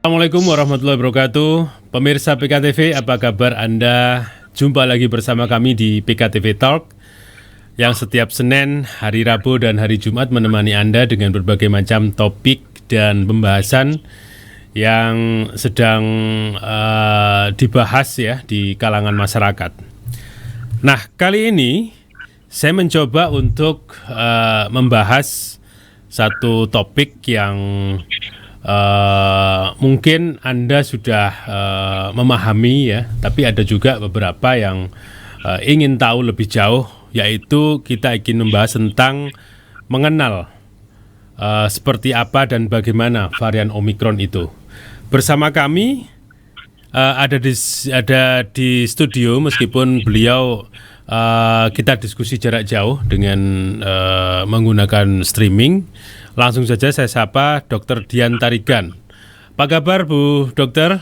Assalamualaikum warahmatullahi wabarakatuh. Pemirsa PKTV, apa kabar Anda? Jumpa lagi bersama kami di PKTV Talk yang setiap Senin, hari Rabu, dan hari Jumat menemani Anda dengan berbagai macam topik dan pembahasan yang sedang dibahas ya di kalangan masyarakat. Nah, kali ini saya mencoba untuk membahas satu topik yang mungkin Anda sudah memahami ya, tapi ada juga beberapa yang ingin tahu lebih jauh, yaitu kita ingin membahas tentang mengenal seperti apa dan bagaimana varian Omikron itu. Bersama kami ada di studio, meskipun beliau kita diskusi jarak jauh dengan menggunakan streaming. Langsung saja saya sapa Dr. Dian Tarigan. Apa kabar Bu Dokter?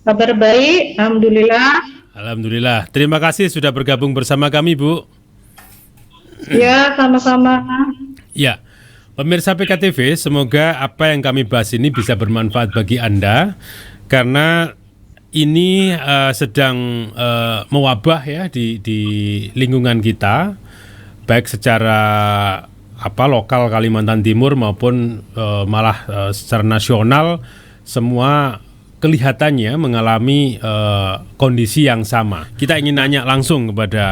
Kabar baik, Alhamdulillah. Alhamdulillah. Terima kasih sudah bergabung bersama kami Bu. Ya, sama-sama. Ya, pemirsa PKTV, semoga apa yang kami bahas ini bisa bermanfaat bagi Anda, karena ini sedang mewabah ya di lingkungan kita, baik secara lokal Kalimantan Timur maupun malah secara nasional, semua kelihatannya mengalami kondisi yang sama. Kita ingin nanya langsung kepada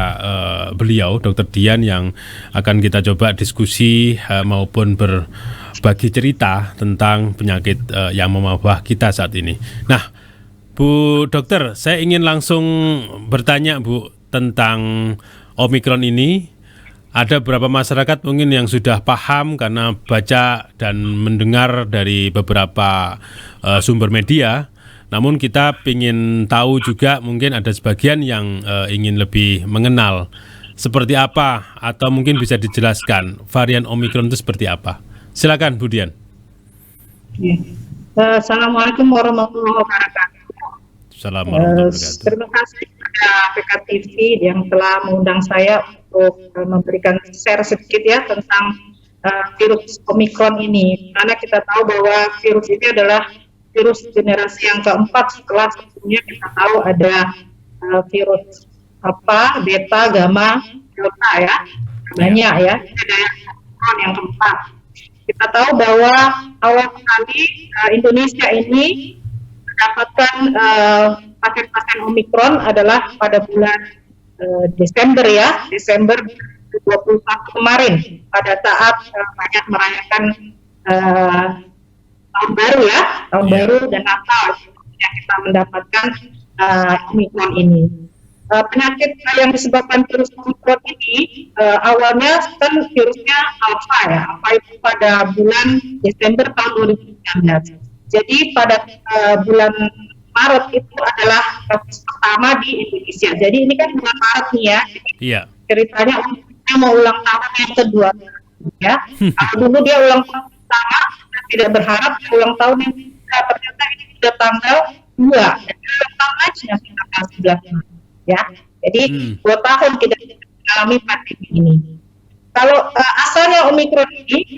beliau, Dr. Dian, yang akan kita coba diskusi maupun berbagi cerita tentang penyakit yang memabah kita saat ini. Nah, Bu Dokter, saya ingin langsung bertanya Bu tentang Omikron ini. Ada beberapa masyarakat mungkin yang sudah paham karena baca dan mendengar dari beberapa sumber media. Namun kita ingin tahu juga, mungkin ada sebagian yang ingin lebih mengenal seperti apa, atau mungkin bisa dijelaskan varian Omikron itu seperti apa. Silakan Bu Dian. Assalamualaikum warahmatullahi wabarakatuh. Assalamualaikum warahmatullahi wabarakatuh. Terima kasih kepada PKTV yang telah mengundang saya untuk memberikan share sedikit ya tentang virus Omikron ini. Karena kita tahu bahwa virus ini adalah virus generasi yang keempat, setelah sebelumnya kita tahu ada virus beta, gamma, delta ya, banyak ya. Ada Omikron yang keempat. Kita tahu bahwa awal kali Indonesia ini mendapatkan pasien-pasien Omikron adalah pada bulan Desember 2021 kemarin, pada saat banyak merayakan tahun baru ya, baru dan Natal, yang kita mendapatkan Omikron ini. Penyakit yang disebabkan virus Omikron ini awalnya kan virusnya alpha itu pada bulan Desember tahun 2019. Jadi pada bulan Maret itu adalah kasus pertama di Indonesia. Jadi ini kan bulan Maret nih ya. Iya. Ceritanya mau ulang tahun yang kedua ya. Dulu dia ulang tahun pertama, tidak berharap ulang tahun yang kedua, ternyata ini sudah tanggal 2. Jadi ulang tahun lagi nanti tanggal 11 ya. Jadi 2 tahun kita mengalami pandemi ini. Kalau asalnya Omikron ini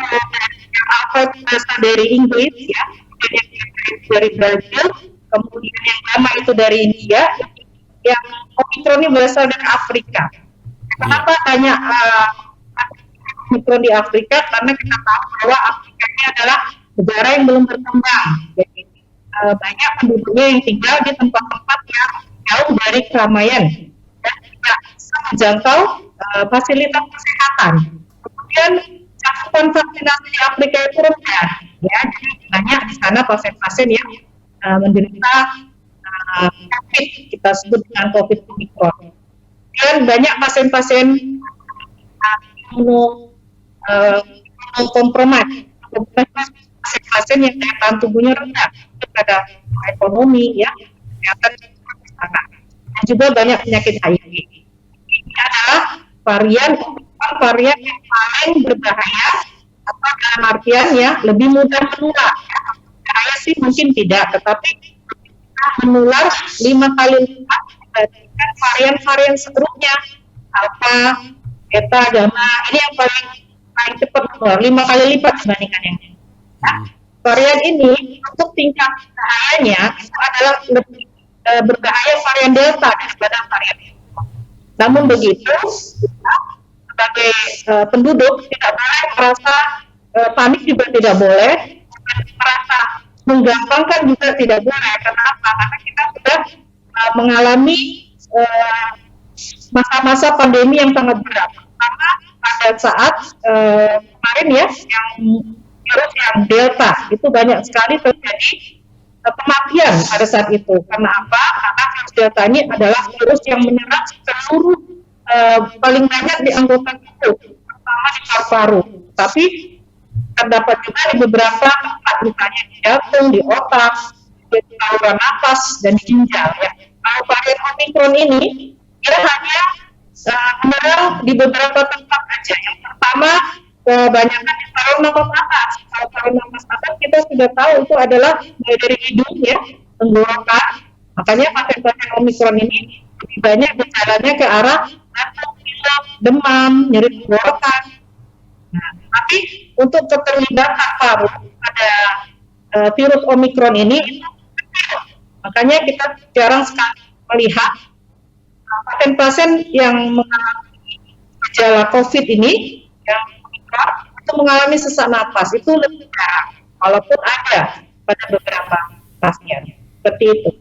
alpha itu berasal dari Inggris ya, kemudian yang dari Brazil, kemudian yang gamma itu dari India, yang Omikron ini berasal dari Afrika. Kenapa banyak Omikron di Afrika? Karena kita tahu bahwa Afrika ini adalah negara yang belum berkembang. Jadi banyak penduduknya yang tinggal di tempat-tempat yang jauh dari keramaian dan tidak bisa menjangkau fasilitas kesehatan. Kemudian cakupan vaksinasi di Afrika itu rendah, ya, jadi banyak di sana pasien-pasien yang menderita penyakit kita sebut dengan COVID-19. Dan banyak pasien-pasien imunokompromat, pasien-pasien yang daya tahan tubuhnya rendah, pada ekonomi, ya, kesehatan, dan juga banyak penyakit HIV. Ini adalah varian yang paling berbahaya, atau dalam artian ya lebih mudah menular. Bahaya sih mungkin tidak, tetapi menular 5 kali lipat dibandingkan varian-varian sebelumnya, alpha, beta, gamma. Ini yang paling cepat menular, 5 kali lipat dibandingkan yang lain. varian ini untuk tingkat bahayanya itu adalah lebih berbahaya varian Delta daripada varian Omicron. Namun begitu, kita sebagai penduduk tidak boleh merasa panik, juga tidak boleh, merasa menggampangkan juga tidak boleh. Kenapa? Karena kita sudah mengalami masa-masa pandemi yang sangat berat. Pertama pada saat kemarin ya, yang virus yang Delta itu banyak sekali terjadi kematian pada saat itu. Karena apa? Karena virus Delta ini adalah virus yang menyerang seluruh paling banyak di anggota tubuh, terutama di paru-paru. Tapi terdapat juga di beberapa tempat, misalnya di jantung, di otak, di saluran nafas, dan di ginjal. Ya. Kalau varian Omicron ini, dia hanya menyerang di beberapa tempat saja. Yang pertama, kebanyakan di saluran nafas atas. Kalau saluran nafas atas kita sudah tahu itu adalah mulai dari hidung, ya, tenggorokan. Makanya pasien-pasien Omicron ini lebih banyak gejalanya ke arah batuk, pilek, demam, nyeri tenggorokan. Nah, tapi untuk keterlibatan paru pada virus Omicron ini itu kecil. Makanya kita jarang sekali melihat pasien-pasien yang mengalami gejala COVID ini, yang Omicron, itu mengalami sesak napas, itu lebih jarang, walaupun ada pada beberapa pasien. Seperti itu.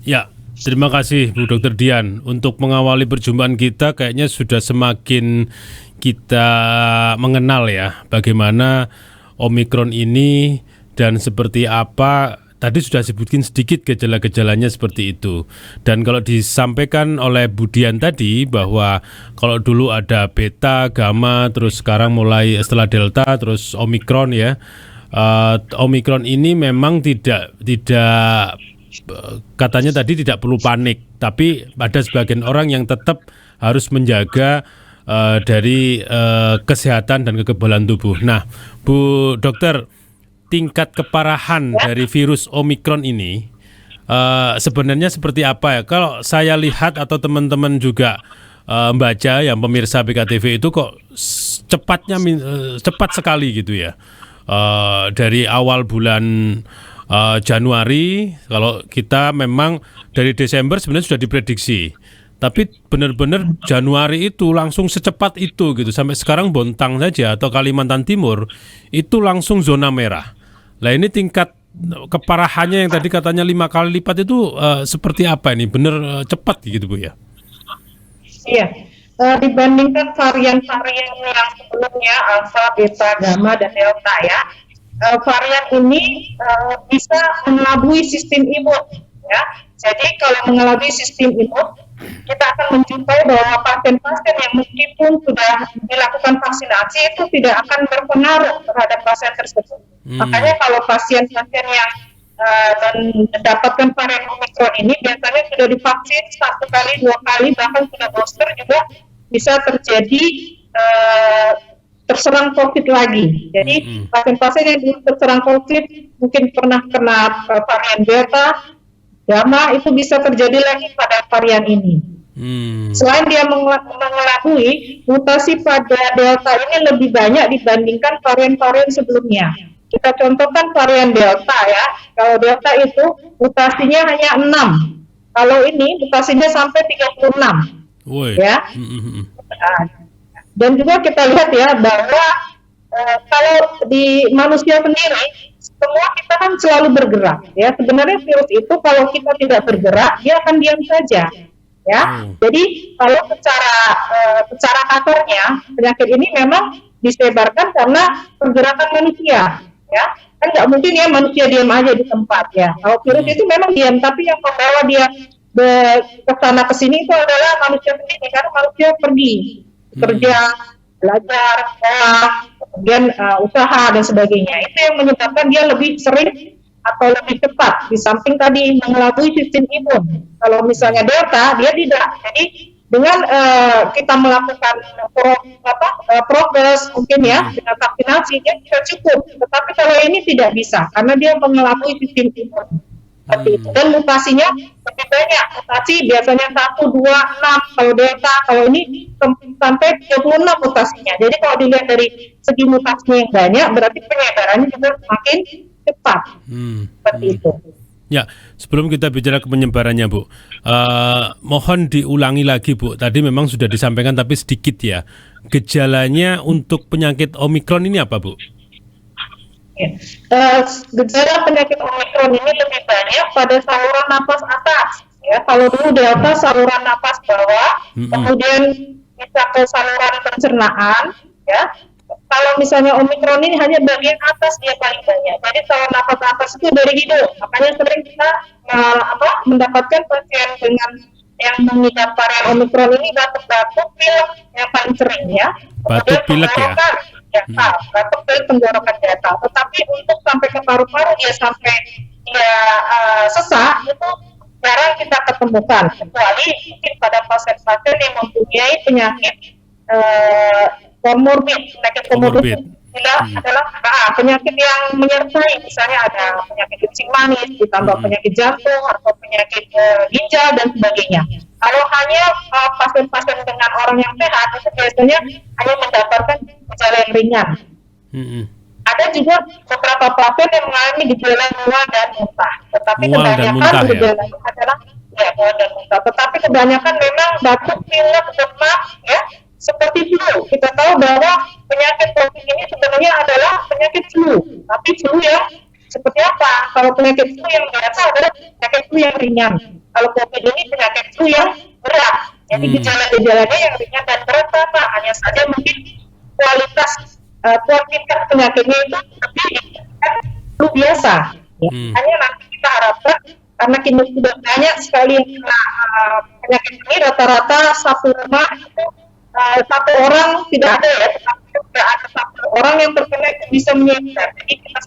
Ya, terima kasih Bu Dr. Dian. Untuk mengawali perjumpaan kita, kayaknya sudah semakin kita mengenal ya bagaimana Omicron ini dan seperti apa. Tadi sudah sebutkan sedikit gejala-gejalanya seperti itu. Dan kalau disampaikan oleh Bu Dian tadi bahwa kalau dulu ada beta, gamma, terus sekarang mulai setelah delta, terus Omicron ya. Omicron ini memang tidak katanya tadi tidak perlu panik, tapi ada sebagian orang yang tetap harus menjaga dari kesehatan dan kekebalan tubuh. Nah, Bu Dokter, tingkat keparahan dari virus Omicron ini sebenarnya seperti apa ya? Kalau saya lihat atau teman-teman juga membaca, yang pemirsa PKTV itu kok cepat sekali gitu ya. Dari awal bulan Januari, kalau kita memang dari Desember sebenarnya sudah diprediksi, tapi benar-benar Januari itu langsung secepat itu gitu. Sampai sekarang Bontang saja atau Kalimantan Timur itu langsung zona merah. Lah ini tingkat keparahannya yang tadi katanya 5 kali lipat itu seperti apa ini? Benar cepat gitu Bu ya? Iya, dibandingkan varian-varian yang sebelumnya Alpha, Beta, Gamma, dan Delta ya, varian ini bisa mengelabui sistem imun ya. Jadi kalau mengelabui sistem imun, kita akan menjumpai bahwa pasien-pasien yang meskipun sudah dilakukan vaksinasi itu tidak akan berpengaruh terhadap pasien tersebut. Makanya kalau pasien-pasien yang mendapatkan varian Omicron ini biasanya sudah divaksin 1 kali, 2 kali, bahkan sudah booster juga bisa terjadi terserang COVID lagi. Jadi pasien-pasien yang terserang COVID mungkin pernah kena varian Delta, Gamma, itu bisa terjadi lagi pada varian ini. Selain dia mengelabui, mutasi pada Delta ini lebih banyak dibandingkan varian-varian sebelumnya. Kita contohkan varian Delta ya. Kalau Delta itu mutasinya hanya 6. Kalau ini mutasinya sampai 36. Woy. Ya. Dan juga kita lihat ya bahwa kalau di manusia sendiri semua kita kan selalu bergerak ya. Sebenarnya virus itu kalau kita tidak bergerak dia akan diam saja ya. Jadi kalau secara kasarnya penyakit ini memang disebarkan karena pergerakan manusia ya. Kan nggak mungkin ya manusia diam aja di tempat ya. Kalau virus itu memang diam, tapi yang membawa dia ke sana ke sini itu adalah manusia sendiri, karena manusia pergi kerja, belajar, sekolah, kemudian usaha dan sebagainya. Itu yang menyebabkan dia lebih sering atau lebih cepat. Di samping tadi mengelabui sistem imun. Kalau misalnya Delta, dia tidak. Jadi dengan kita melakukan progres mungkin ya dengan vaksinasi dia bisa cukup. Tetapi kalau ini tidak bisa karena dia mengelabui sistem imun. Seperti itu. Dan mutasinya lebih banyak. Mutasi biasanya 1, 2, 6. Kalau Delta, kalau ini sampai 36 mutasinya. Jadi kalau dilihat dari segi mutasinya yang banyak, berarti penyebarannya juga semakin cepat. Seperti itu. Ya, sebelum kita bicara ke penyebarannya, Bu, mohon diulangi lagi, Bu. Tadi memang sudah disampaikan tapi sedikit ya. Gejalanya untuk penyakit Omikron ini apa, Bu? Ya. Gejala penyakit Omikron ini lebih banyak pada saluran napas atas. Ya, kalau dulu Delta saluran napas bawah, kemudian bisa ke saluran pencernaan. Ya, kalau misalnya Omikron ini hanya bagian atas dia paling banyak. Jadi saluran napas atas itu dari hidung. Makanya sering kita mendapatkan pasien dengan yang mengidap varian Omikron ini batuk-batuk, pilek yang paling sering ya. Batuk pilek ya. Batuk pilek tenggorokan datar. Tetapi untuk sampai ke paru-paru dia sampai sesak itu jarang kita ketemukan, kecuali mungkin pada pasien-pasien yang mempunyai penyakit komorbid. Penyakit komorbid adalah penyakit yang menyertai, misalnya ada penyakit kencing manis, ditambah penyakit jantung atau penyakit ginjal dan sebagainya. Kalau hanya pasien-pasien dengan orang yang sehat, itu biasanya hanya mendapatkan gejala yang ringan. Ada juga beberapa pasien yang mengalami gejala mual dan muntah, tetapi kebanyakan gejala adalah mual dan muntah. Tetapi kebanyakan memang batuk, pilek, demam, ya, seperti flu. Kita tahu bahwa penyakit COVID ini sebenarnya adalah penyakit flu, tapi flu yang seperti apa? Kalau penyakit flu yang biasa adalah penyakit flu yang ringan. Kalau COVID ini penyakit flu yang berat. Jadi gejala-gejalanya yang ringan dan berat apa? Hanya saja mungkin kualitas penyakitnya itu lebih flu biasa. Ya. Hanya nanti kita harapkan karena kita sudah banyak sekali yang kena penyakit ini, rata-rata satu rumah itu satu orang tidak ada ya, tetapi tidak ada satu orang yang terkena itu bisa menyebar. Jadi kita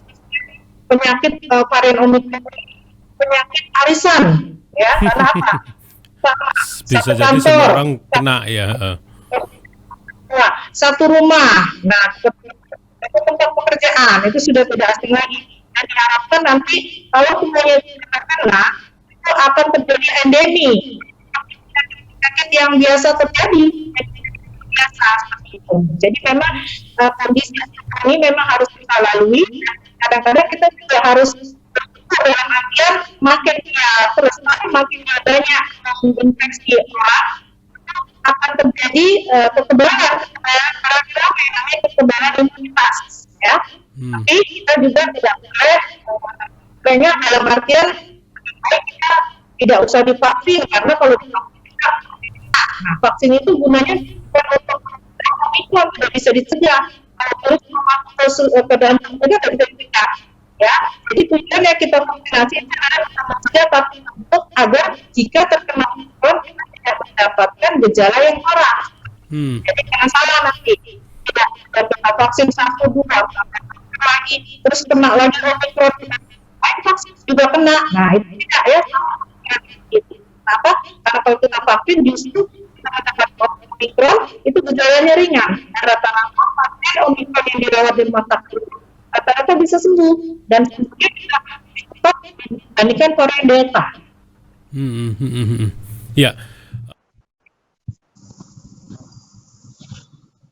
penyakit varian Omikron penyakit arisan, ya, karena apa? Bisa jadi kantor, semua orang kena ya. Nah, satu rumah, nah itu tempat pekerjaan itu sudah tidak asing lagi. Dan diharapkan nanti kalau semuanya kena itu akan terjadi endemi, penyakit yang biasa terjadi. Seperti itu. Jadi memang kondisi ini memang harus kita lalui. Kadang-kadang kita juga harus dalam artian makin makin banyak infeksi orang akan terjadi kekebalan namanya kekebalan imunitas ya. Tapi kita juga tidak boleh banyak dalam artian kita tidak usah divaksin karena kalau divaksin vaksin itu gunanya untuk Omikron tidak bisa dicegah, terus masuk ke dalam tubuh tidak bisa dicegah, ya. Jadi tujuannya kita vaksinasi itu adalah mencegah tapi untuk agar jika terkena Omikron kita tidak mendapatkan gejala yang parah. Jadi jangan salah nanti tidak kita vaksin 1, 2 lagi terus kena lagi Omikron, vaksin juga kena. Nah itu tidak ya. Kenapa? Karena kalau kita vaksin justru kita mendapat Omikron itu gejalanya ringan. Rata-rata pasien Omikron yang dirawat di rumah sakit rata-rata bisa sembuh dan kemudian kita cepat dibandingkan varian Delta. Ya.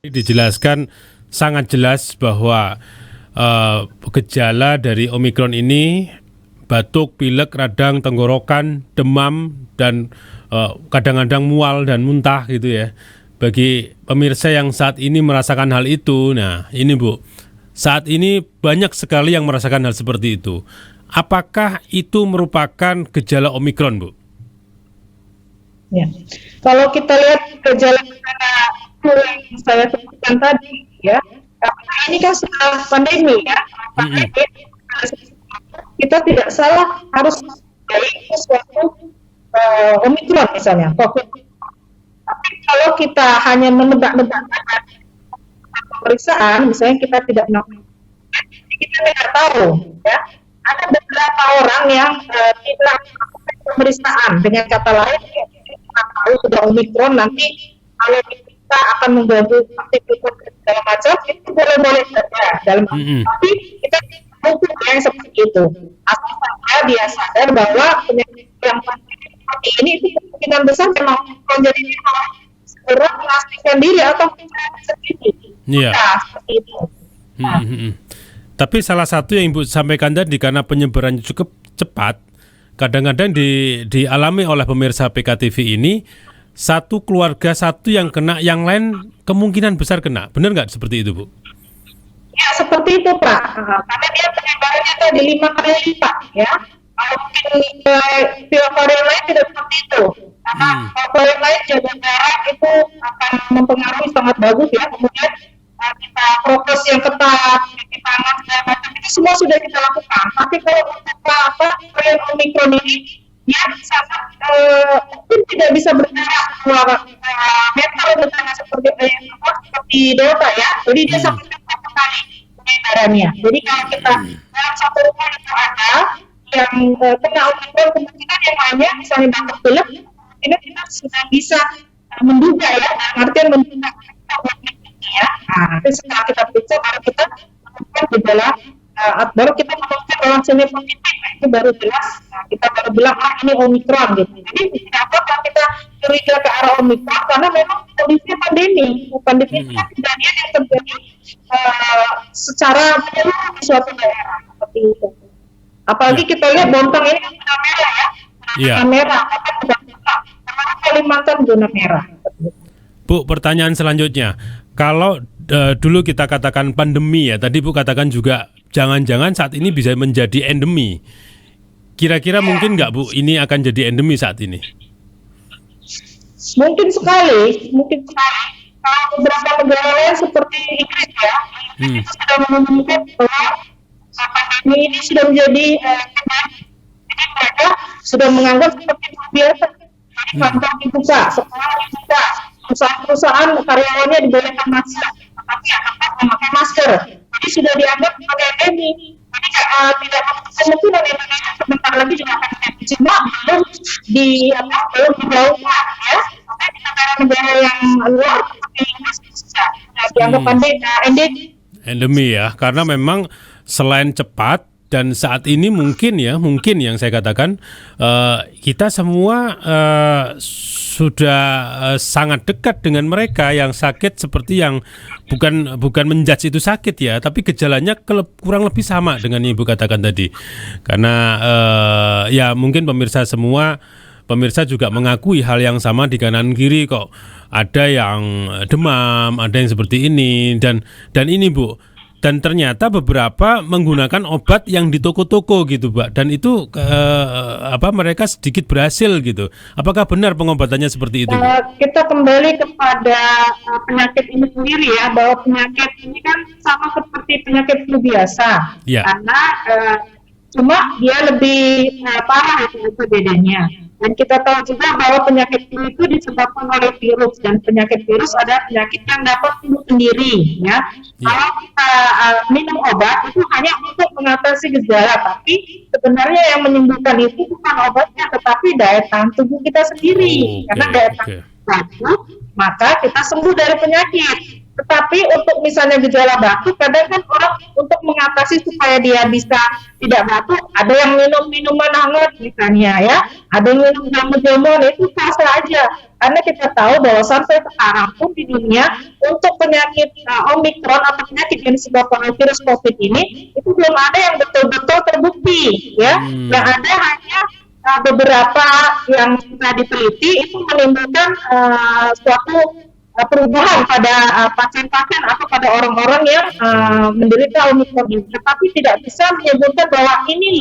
Dijelaskan sangat jelas bahwa gejala dari Omikron ini batuk, pilek, radang, tenggorokan, demam, dan kadang-kadang mual dan muntah gitu ya. Bagi pemirsa yang saat ini merasakan hal itu, nah ini Bu, saat ini banyak sekali yang merasakan hal seperti itu. Apakah itu merupakan gejala Omikron, Bu? Ya, kalau kita lihat gejala yang saya sebutkan tadi, ya, karena ini kan setelah pandemi ya, kita tidak salah harus dari sesuatu Omikron misalnya, COVID. Tapi kalau kita hanya menebak-nebak pemeriksaan, misalnya kita tidak melakukan, kita tidak tahu, ya. Ada beberapa orang yang tidak melakukan pemeriksaan, dengan kata lain, kita tahu sudah Omikron, nanti kalau kita akan mengganggu aktivitas segala macam, itu boleh-boleh saja. Tapi kita hukum yang seperti itu. Asal saja dia sadar bahwa penyakit yang seperti ini itu kemungkinan besar memang menjadi segera memastikan diri atau sendiri. Iya. Nah, seperti itu. Tapi salah satu yang Ibu sampaikan tadi karena penyebarannya cukup cepat, kadang-kadang dialami oleh pemirsa PKTV ini, satu keluarga satu yang kena, yang lain kemungkinan besar kena. Benar nggak seperti itu, Bu? Ya, seperti itu, Pak. Karena dia penyebarannya tadi 5 kali lipat, ya. Mungkin varian lain tidak seperti itu. Karena varian lain jaga jarak itu akan mempengaruhi sangat bagus, ya. Kemudian kita prokes yang ketat, cuci tangan segala macam itu semua sudah kita lakukan. Tapi kalau untuk varian Omicron ini, dia sangat mungkin tidak bisa berjarak 2 meter misalnya seperti Delta, ya. Jadi dia sampai 1 kali penyebarannya. Jadi kalau kita dalam satu rumah itu ada yang kena Omicron, kemungkinan yang lainnya misalnya batuk pilek, ini kita sudah bisa menduga, ya, artinya menduga ya. Nanti setelah kita periksa baru kita menemukan gejala, baru kita menemukan orang sini positif, itu baru jelas. Kita baru bilang ini Omicron gitu. Jadi tidak apa kita curiga ke arah Omicron karena memang kondisinya pandemi. Pandemi itu kan kejadian yang terjadi secara menyeluruh di suatu daerah seperti itu. Apalagi kita lihat Bontang ini kan zona merah, ya. Zona merah, apa sudah buka. Karena Kalimantan zona merah. Bu, pertanyaan selanjutnya, kalau dulu kita katakan pandemi, ya, tadi Bu katakan juga jangan-jangan saat ini bisa menjadi endemi. Kira-kira mungkin nggak, Bu, ini akan jadi endemi saat ini? Mungkin sekali. Kalau beberapa negara lain seperti Inggris, ya, itu sudah mengumumkan bahwa pandemi ini sudah menjadi jadi mereka sudah menganggap seperti biasa. Jadi kantor dibuka, sekolah dibuka, perusahaan karyawannya dibolehkan masuk, tapi tetap memakai masker. Jadi sudah dianggap sebagai endemi. Jadi tidak kemungkinan Indonesia sebentar lagi juga akan endemi. Cuma belum digaungkan, ya. Sampai di negara-negara yang luar seperti Inggris sudah dianggap endemi, ya, karena memang selain cepat dan saat ini mungkin yang saya katakan kita semua sudah sangat dekat dengan mereka yang sakit, seperti yang bukan menjudge itu sakit, ya, tapi gejalanya kurang lebih sama dengan yang Ibu katakan tadi. Karena ya mungkin pemirsa juga mengakui hal yang sama di kanan kiri kok. Ada yang demam, ada yang seperti ini dan ini, Bu. Dan ternyata beberapa menggunakan obat yang di toko-toko gitu, Pak. Dan itu mereka sedikit berhasil gitu. Apakah benar pengobatannya seperti itu? Kita kembali kepada penyakit ini sendiri, ya, bahwa penyakit ini kan sama seperti penyakit flu biasa. Ya. Karena cuma dia lebih parah, itu bedanya. Dan kita tahu juga bahwa penyakit flu itu disebabkan oleh virus, dan penyakit virus ada penyakit yang dapat sembuh sendiri, ya. Kalau kita minum obat itu hanya untuk mengatasi gejala, tapi sebenarnya yang menyembuhkan itu bukan obatnya, tetapi daya tahan tubuh kita sendiri. Karena daya tahan tubuh, maka kita sembuh dari penyakit. Tetapi untuk misalnya gejala batuk, kadang kan orang untuk mengatasi supaya dia bisa tidak batuk, ada yang minum minuman hangat misalnya, ya, ada yang minum jamu-jamuan, itu sah aja. Karena kita tahu bahwa sampai sekarang pun di dunia untuk penyakit Omicron atau penyakit yang disebabkan oleh virus COVID ini itu belum ada yang betul-betul terbukti, ya. Yang ada hanya beberapa yang sudah diteliti itu menimbulkan suatu perubahan pada pasien-pasien atau pada orang-orang yang menderita Omicron ini, tetapi tidak bisa menyebutkan bahwa ini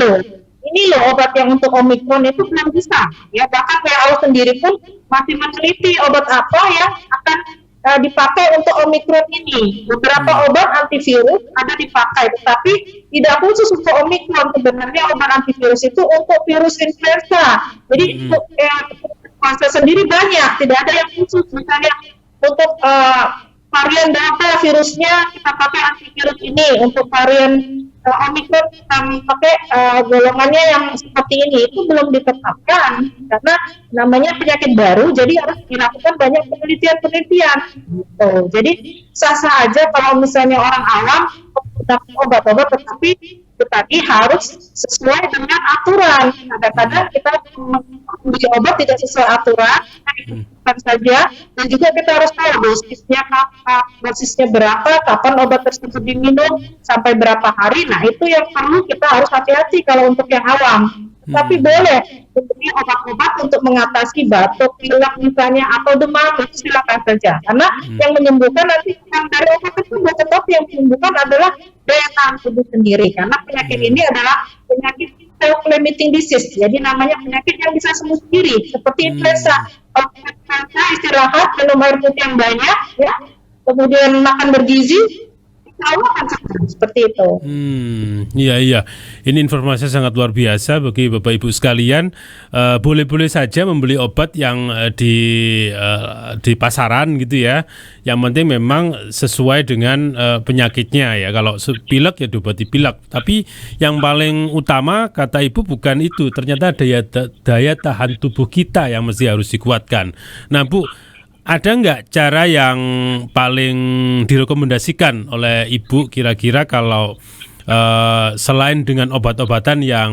loh obat yang untuk Omicron, itu belum bisa, ya. Bahkan WHO sendiri pun masih meneliti obat apa yang akan dipakai untuk Omicron ini. Beberapa obat antivirus ada dipakai, tetapi tidak khusus untuk Omicron. Sebenarnya obat antivirus itu untuk virus influenza. Jadi untuk influenza sendiri banyak, tidak ada yang khusus. Misalnya untuk varian Delta virusnya kita pakai antivirus ini, untuk varian Omicron kita pakai golongannya yang seperti ini. Itu belum ditetapkan karena namanya penyakit baru, jadi harus dilakukan banyak penelitian gitu. Jadi sah-sah aja kalau misalnya orang awam menggunakan obat-obat, tetapi tetapi harus sesuai dengan aturan. Kadang-kadang kita membeli obat tidak sesuai aturan, kita saja, dan juga kita harus tahu dosisnya kapan, dosisnya berapa, kapan obat tersebut diminum, sampai berapa hari. Nah, itu yang perlu kita harus hati-hati kalau untuk yang awam. Tapi boleh membeli obat-obat untuk mengatasi batuk, pilek misalnya, atau demam, itu silakan saja. Karena yang menyembuhkan nanti bukan dari obat tersebut, tetapi yang menyembuhkan adalah daya tahan tubuh sendiri. Karena penyakit ini adalah penyakit self-limiting disease. Jadi namanya penyakit yang bisa sembuh sendiri, seperti influenza. Kalau influenza, istirahat, minum air putih yang banyak, ya, kemudian makan bergizi, seperti itu. Iya. Ini informasi sangat luar biasa bagi Bapak Ibu sekalian. Boleh-boleh saja membeli obat yang di pasaran gitu ya. Yang penting memang sesuai dengan penyakitnya ya. Kalau pilek ya diobati pilek. Tapi yang paling utama kata Ibu bukan itu. Ternyata daya tahan tubuh kita yang mesti harus dikuatkan. Nah, Bu, ada nggak cara yang paling direkomendasikan oleh Ibu kira-kira kalau selain dengan obat-obatan yang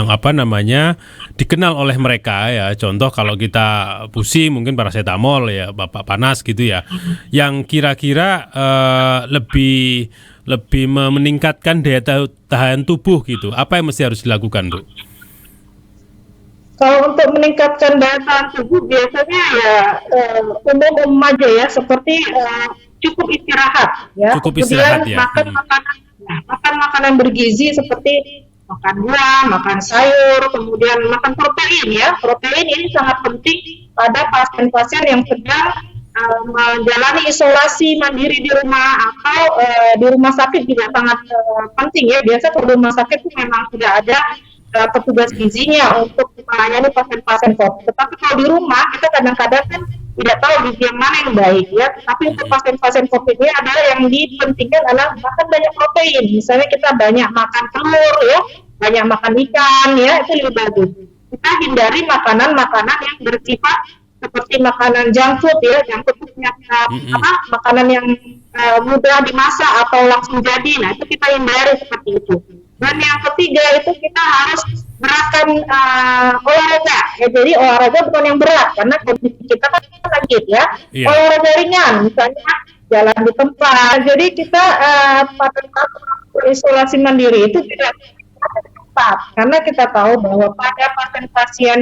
apa namanya dikenal oleh mereka ya, contoh kalau kita pusing mungkin paracetamol ya, bapak panas gitu ya, yang kira-kira lebih meningkatkan daya tahan tubuh gitu, apa yang mesti harus dilakukan, Bu? Kalau untuk meningkatkan daya tahan tubuh biasanya ya umum aja ya, seperti cukup istirahat ya. Cukup kemudian istirahat ya. makan makanan bergizi seperti makan buah, makan sayur, kemudian makan protein ya. Protein ini sangat penting pada pasien-pasien yang sedang menjalani isolasi mandiri di rumah atau di rumah sakit juga sangat penting ya. Biasa kalau di rumah sakit itu memang sudah ada petugas gizinya untuk melayani pasien-pasien COVID. Tetapi kalau di rumah kita kadang-kadang kan tidak tahu gizi yang mana yang baik ya. Tapi untuk pasien-pasien COVID ini adalah yang dipentingkan adalah makan banyak protein. Misalnya kita banyak makan telur ya, banyak makan ikan ya, itu lebih bagus. Kita hindari makanan-makanan yang bersifat seperti makanan junk food ya, junk food itu makanan yang mudah dimasak atau langsung jadi. Nah, itu kita hindari seperti itu. Dan yang ketiga itu kita harus gerakan olahraga ya, jadi olahraga bukan yang berat karena kondisi kita kan sakit ya. Olahraga ringan misalnya jalan di tempat. Jadi kita pada saat isolasi mandiri itu tidak tepat karena kita tahu bahwa pada pasien-pasien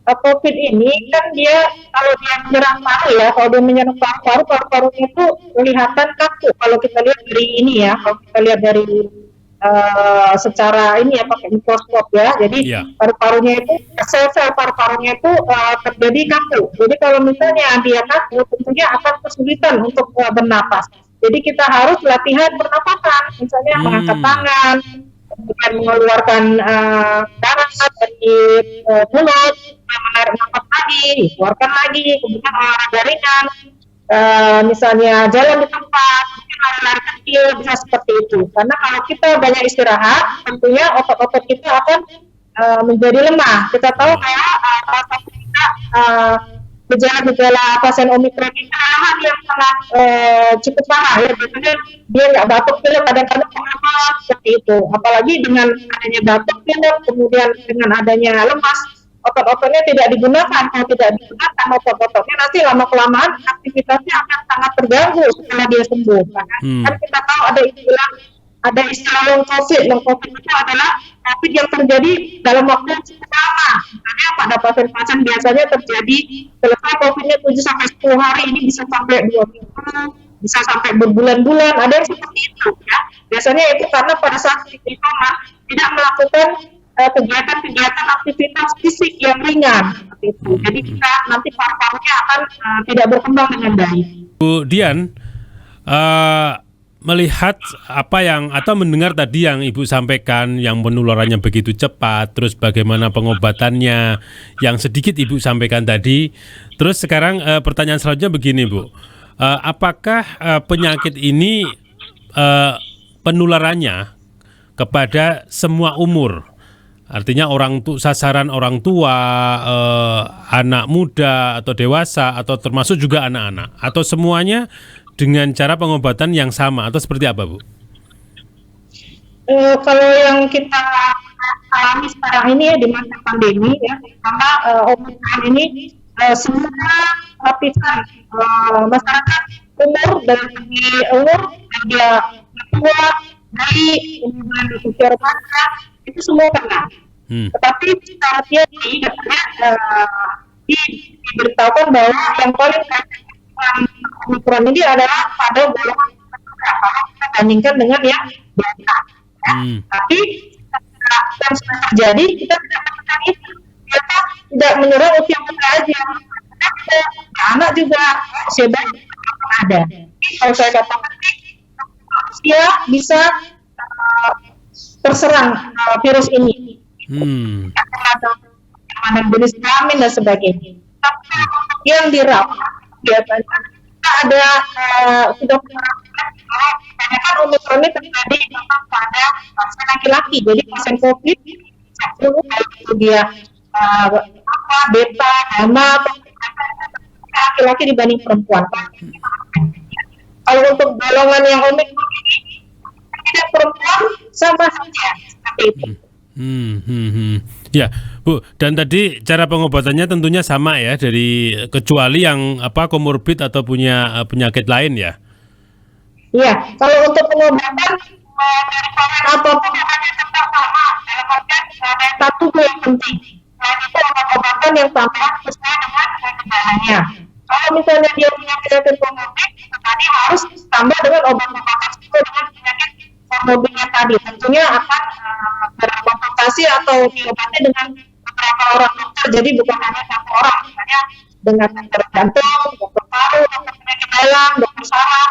COVID ini kan dia kalau dia menyerang paru ya, kalau dia menyerang paru-parunya itu kelihatan kaku kalau kita lihat dari ini ya, kalau kita lihat dari secara ini ya pakai mikroskop ya, jadi paru-parunya itu sel-sel paru-parunya itu terjadi kaku. Jadi kalau misalnya dia kaku, tentunya akan kesulitan untuk bernapas. Jadi kita harus latihan pernapasan, misalnya mengangkat tangan, kemudian mengeluarkan darah dari mulut, menarik nafas lagi, keluarkan lagi, kemudian olahraga ringan, misalnya jalan di tempat, lari-lari kecil, bisa seperti itu. Karena kalau kita banyak istirahat, tentunya otot-otot kita akan menjadi lemah. Kita tahu kayak gejala-gejala pasien Omikron ini adalah yang sangat cukup parah ya. Biasanya dia nggak batuk pilek, kadang-kadang lemas seperti itu. Apalagi dengan adanya batuk pilek, kemudian dengan adanya lemas, otot-ototnya tidak digunakan. Kalau tidak digunakan otot-ototnya, nanti lama-kelamaan aktivitasnya akan sangat terganggu setelah dia sembuh. Kan kita tahu ada istilah long COVID. Long COVID itu adalah COVID yang terjadi dalam waktu yang cukup lama. Misalnya pada pasien-pasien biasanya terjadi selesai COVID-nya 7-10 hari, ini bisa sampai 2 minggu, bisa sampai berbulan-bulan, ada yang seperti itu ya. Biasanya itu karena pada saat isoman tidak melakukan kegiatan-kegiatan aktivitas fisik yang ringan seperti itu. Jadi kita nanti paru-parunya akan tidak berkembang dengan baik. Bu Dian, melihat apa yang atau mendengar tadi yang Ibu sampaikan, yang penularannya begitu cepat, terus bagaimana pengobatannya yang sedikit Ibu sampaikan tadi, terus sekarang pertanyaan selanjutnya begini, Bu, apakah penyakit ini penularannya kepada semua umur? Artinya sasaran orang tua, anak muda atau dewasa, atau termasuk juga anak-anak, atau semuanya dengan cara pengobatan yang sama, atau seperti apa, Bu? Kalau yang kita alami sekarang ini ya di masa pandemi ya, karena Omikron ini semua lapisan masyarakat umur dari segi umur, dia tua, bayi, kemudian usia remaja itu semua kena. Tetapi secara teori diberitahukan bahwa yang paling Omikron ini adalah pada golongan kalau kita bandingkan dengan yang Delta. Tapi yang sudah terjadi kita tidak menekan itu, kita tidak menyerang usia muda aja, anak juga usia bayi ada. Kalau saya katakan usia bisa terserang virus ini, ada jenis kelamin dan sebagainya. Tapi yang dirawat biasanya ada sudah kan Omikron ini terjadi pada pasien laki-laki, jadi pasien COVID dia beta, gamma, laki-laki dibanding perempuan. Kalau untuk golongan yang Omikron ini tidak perempuan sama saja seperti itu. Ya, Bu. Dan tadi cara pengobatannya tentunya sama ya, dari kecuali yang komorbid atau punya penyakit lain ya. Iya, kalau untuk pengobatan dari varian apapun hanya tetap sama. Dalam artian ada satu yang penting, yaitu obat-obatan yang sama sesuai dengan gejalanya. Kalau misalnya dia punya penyakit komorbid, tadi harus tambah dengan obat-obatan sesuai dengan penyakit komorbidnya tadi. Tentunya akan berkonsultasi atau diobati dengan beberapa orang dokter. Jadi bukan hanya satu orang, misalnya dengan dokter jantung, dokter paru, dokter penyakit dalam, dokter saraf,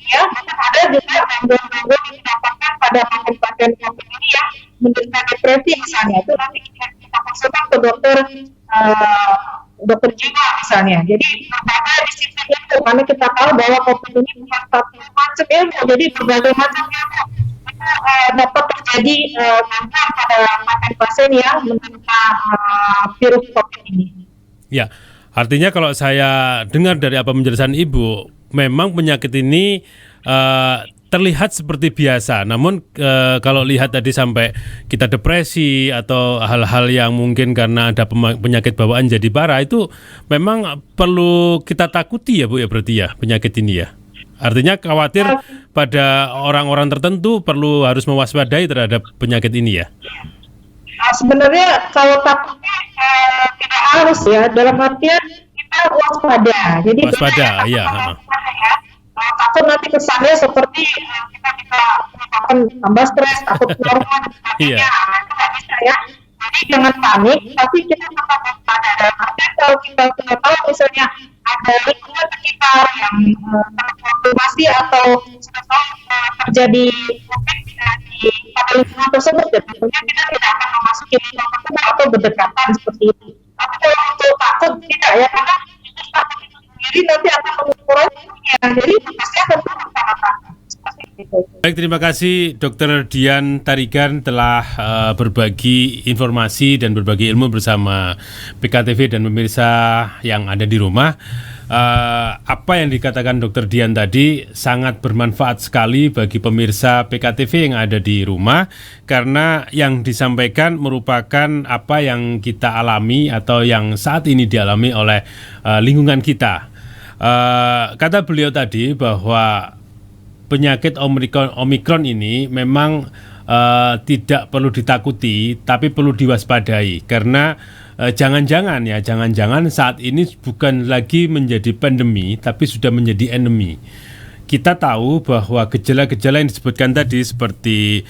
ya. Ada juga gangguan-gangguan yang didapatkan pada pasien-pasien COVID ini yang menderita depresi misalnya, itu nanti kita konsultasi ke dokter jiwa misalnya. Jadi berbeda disiplin itu, karena kita tahu bahwa COVID ini bukan satu macam ilmu, jadi berbagai macam ilmu dapat terjadi gangguan pada pasien-pasien yang menderita virus COVID ini. Ya. Artinya kalau saya dengar dari apa penjelasan Ibu, memang penyakit ini terlihat seperti biasa. Namun kalau lihat tadi sampai kita depresi atau hal-hal yang mungkin karena ada penyakit bawaan jadi parah, itu memang perlu kita takuti ya Bu ya, berarti ya penyakit ini ya. Artinya khawatir pada orang-orang tertentu harus mewaspadai terhadap penyakit ini ya. Sebenarnya kalau takutnya tidak harus ya, dalam artian kita waspada. Jadi waspada, ya. Takut nanti kesannya seperti kita akan tambah stres, takut keluar rumah, Iya. Itu nggak bisa ya. Jadi jangan panik, tapi kita tetap waspada. Dalam artian kalau kita sudah tahu misalnya ada lingkungan sekitar yang terkonfirmasi atau sudah tahu terjadi COVID di pada lingkungan tersebut, tentunya kita tidak akan memasuki lingkungan tersebut atau berdekatan seperti itu. Tapi kalau untuk takut tidak ya, karena takut itu sendiri nanti akan mengurangi jadi pasti akan sangat. Baik, terima kasih Dr. Dian Tarigan telah berbagi informasi dan berbagi ilmu bersama PKTV dan pemirsa yang ada di rumah. Apa yang dikatakan Dr. Dian tadi sangat bermanfaat sekali bagi pemirsa PKTV yang ada di rumah, karena yang disampaikan merupakan apa yang kita alami atau yang saat ini dialami oleh lingkungan kita. Kata beliau tadi bahwa penyakit Omikron ini memang tidak perlu ditakuti, tapi perlu diwaspadai, karena jangan-jangan saat ini bukan lagi menjadi pandemi, tapi sudah menjadi endemi. Kita tahu bahwa gejala-gejala yang disebutkan tadi seperti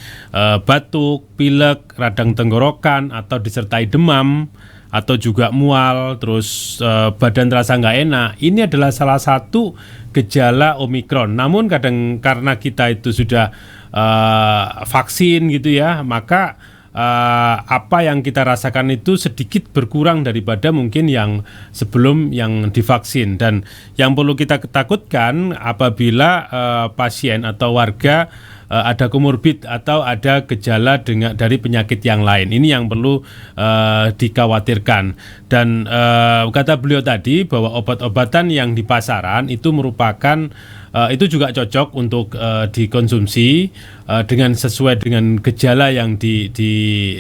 batuk, pilek, radang tenggorokan, atau disertai demam, atau juga mual, terus badan terasa nggak enak, ini adalah salah satu gejala Omikron. Namun kadang karena kita itu sudah vaksin gitu ya, maka apa yang kita rasakan itu sedikit berkurang daripada mungkin yang sebelum yang divaksin. Dan yang perlu kita takutkan apabila pasien atau warga ada komorbid atau ada gejala dari penyakit yang lain. Ini yang perlu dikhawatirkan. Dan kata beliau tadi bahwa obat-obatan yang di pasaran itu merupakan itu juga cocok untuk dikonsumsi dengan sesuai dengan gejala yang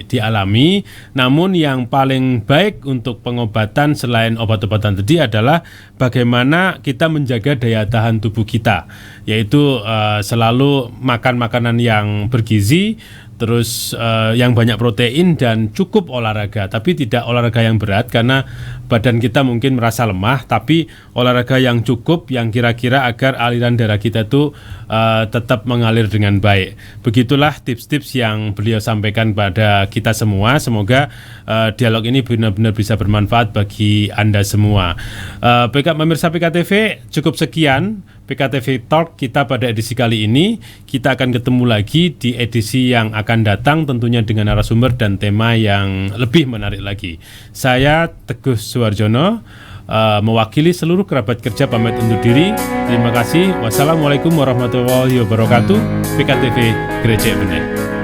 dialami. Namun yang paling baik untuk pengobatan selain obat-obatan tadi adalah bagaimana kita menjaga daya tahan tubuh kita, yaitu selalu makan makanan yang bergizi, terus yang banyak protein dan cukup olahraga, tapi tidak olahraga yang berat karena badan kita mungkin merasa lemah, tapi olahraga yang cukup yang kira-kira agar aliran darah kita itu tetap mengalir dengan baik. Begitulah tips-tips yang beliau sampaikan pada kita semua. Semoga dialog ini benar-benar bisa bermanfaat bagi Anda semua. Pemirsa PKTV, cukup sekian PKTV Talk kita pada edisi kali ini. Kita akan ketemu lagi di edisi yang akan datang, tentunya dengan narasumber dan tema yang lebih menarik lagi. Saya Teguh Suwarjono, mewakili seluruh kerabat kerja pamit undur diri. Terima kasih. Wassalamualaikum warahmatullahi wabarakatuh. PKTV Gereja Benih.